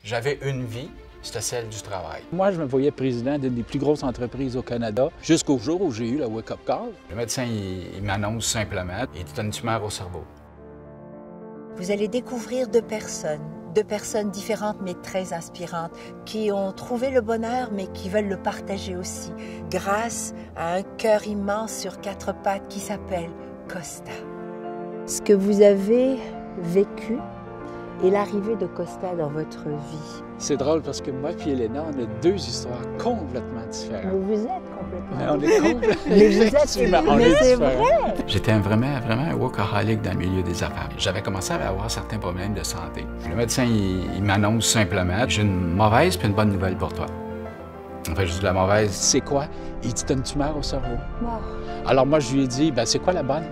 J'avais une vie, c'était celle du travail. Moi, je me voyais président d'une des plus grosses entreprises au Canada jusqu'au jour où j'ai eu la wake-up call. Le médecin, il m'annonce simplement « Il a une tumeur au cerveau ». Vous allez découvrir deux personnes différentes mais très inspirantes, qui ont trouvé le bonheur mais qui veulent le partager aussi, grâce à un cœur immense sur quatre pattes qui s'appelle Costa. Ce que vous avez vécu et l'arrivée de Costa dans votre vie. C'est drôle parce que moi et Elena, on a deux histoires complètement différentes. Mais vous êtes complètement Mais on est complètement Mais vous êtes, mais c'est vrai! J'étais vraiment un workaholic dans le milieu des affaires. J'avais commencé à avoir certains problèmes de santé. Le médecin, il m'annonce simplement « J'ai une mauvaise puis une bonne nouvelle pour toi ». En fait, je dis la mauvaise. C'est quoi? Il dit « T'as une tumeur au cerveau. Mort. » Alors moi, je lui ai dit « C'est quoi la bonne?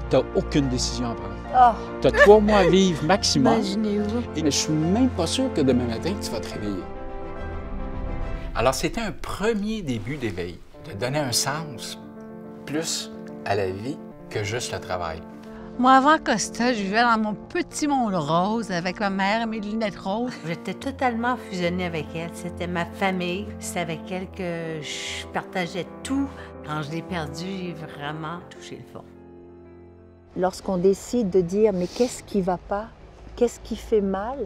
T'as aucune décision à prendre. Oh. Tu as 3 mois à vivre maximum. Imaginez-vous. Et je suis même pas sûr que demain matin, tu vas te réveiller. » Alors, c'était un premier début d'éveil, de donner un sens plus à la vie que juste le travail. Moi, avant Costa, je vivais dans mon petit monde rose avec ma mère et mes lunettes roses. J'étais totalement fusionnée avec elle. C'était ma famille. C'est avec elle que je partageais tout. Quand je l'ai perdue, j'ai vraiment touché le fond. Lorsqu'on décide de dire « mais qu'est-ce qui ne va pas? Qu'est-ce qui fait mal ?»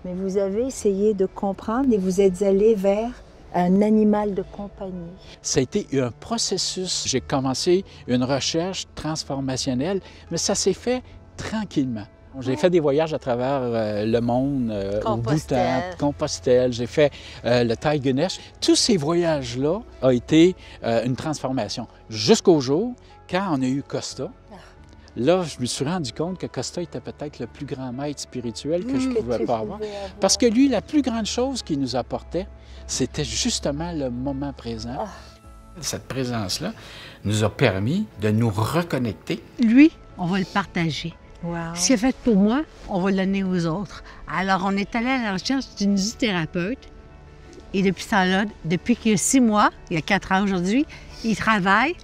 Mais vous avez essayé de comprendre et vous êtes allé vers un animal de compagnie. Ça a été un processus. J'ai commencé une recherche transformationnelle, mais ça s'est fait tranquillement. J'ai fait des voyages à travers le monde, au Bhoutan, Compostelle, j'ai fait le Tiger Nest. Tous ces voyages-là ont été une transformation. Jusqu'au jour, quand on a eu Costa, là, je me suis rendu compte que Costa était peut-être le plus grand maître spirituel que je ne pouvais pas avoir. Parce que lui, la plus grande chose qu'il nous apportait, c'était justement le moment présent. Cette présence-là nous a permis de nous reconnecter. Lui, on va le partager. Wow. Ce qu'il a fait pour moi, on va le donner aux autres. Alors, on est allé à la recherche d'une thérapeute. Et depuis ça, là, depuis qu'il y a 6 mois, il y a 4 ans aujourd'hui, il travaille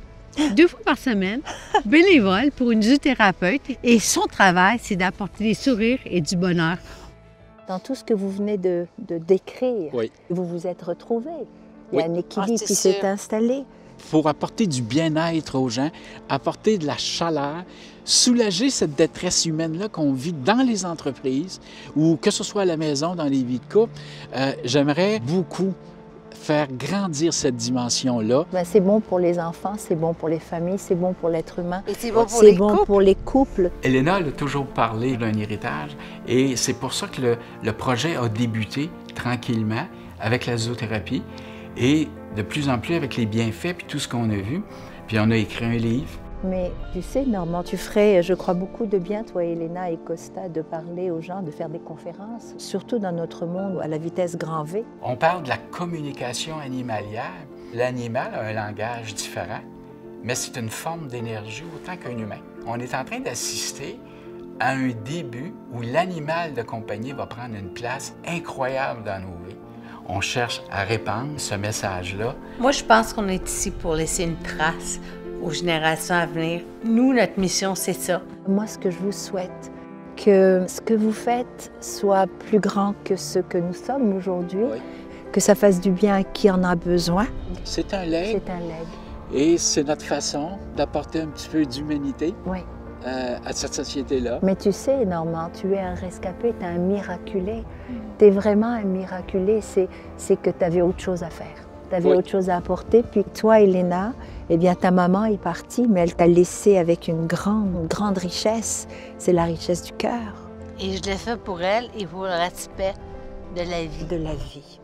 2 fois par semaine, bénévole pour une thérapeute. Et son travail, c'est d'apporter des sourires et du bonheur. Dans tout ce que vous venez de décrire, oui. Vous vous êtes retrouvés. Il y a Oui. un équilibre qui s'est installé. Pour apporter du bien-être aux gens, apporter de la chaleur, soulager cette détresse humaine-là qu'on vit dans les entreprises ou que ce soit à la maison, dans les vies de couple, j'aimerais beaucoup faire grandir cette dimension-là. Ben, c'est bon pour les enfants, c'est bon pour les familles, c'est bon pour l'être humain. Et c'est bon pour C'est bon pour les couples. Elena a toujours parlé d'un héritage et c'est pour ça que le projet a débuté tranquillement avec la zoothérapie et de plus en plus avec les bienfaits puis tout ce qu'on a vu. Puis on a écrit un livre. Mais tu sais, Normand, tu ferais, je crois, beaucoup de bien, toi, Elena et Costa, de parler aux gens, de faire des conférences, surtout dans notre monde à la vitesse grand V. On parle de la communication animalière. L'animal a un langage différent, mais c'est une forme d'énergie autant qu'un humain. On est en train d'assister à un début où l'animal de compagnie va prendre une place incroyable dans nos vies. On cherche à répandre ce message-là. Moi, je pense qu'on est ici pour laisser une trace aux générations à venir. Nous, notre mission, c'est ça. Moi, ce que je vous souhaite, que ce que vous faites soit plus grand que ce que nous sommes aujourd'hui, Oui. que ça fasse du bien à qui en a besoin. C'est un legs C'est un legs. et c'est notre façon d'apporter un petit peu d'humanité Oui. à cette société-là. Mais tu sais, Normand, tu es un rescapé, tu es un miraculé. Tu es vraiment un miraculé, c'est que tu avais autre chose à faire. Tu avais Oui. autre chose à apporter. Puis toi, Elena, eh bien, ta maman est partie, mais elle t'a laissé avec une grande richesse. C'est la richesse du cœur. Et je l'ai fait pour elle et pour le respect de la vie. De la vie.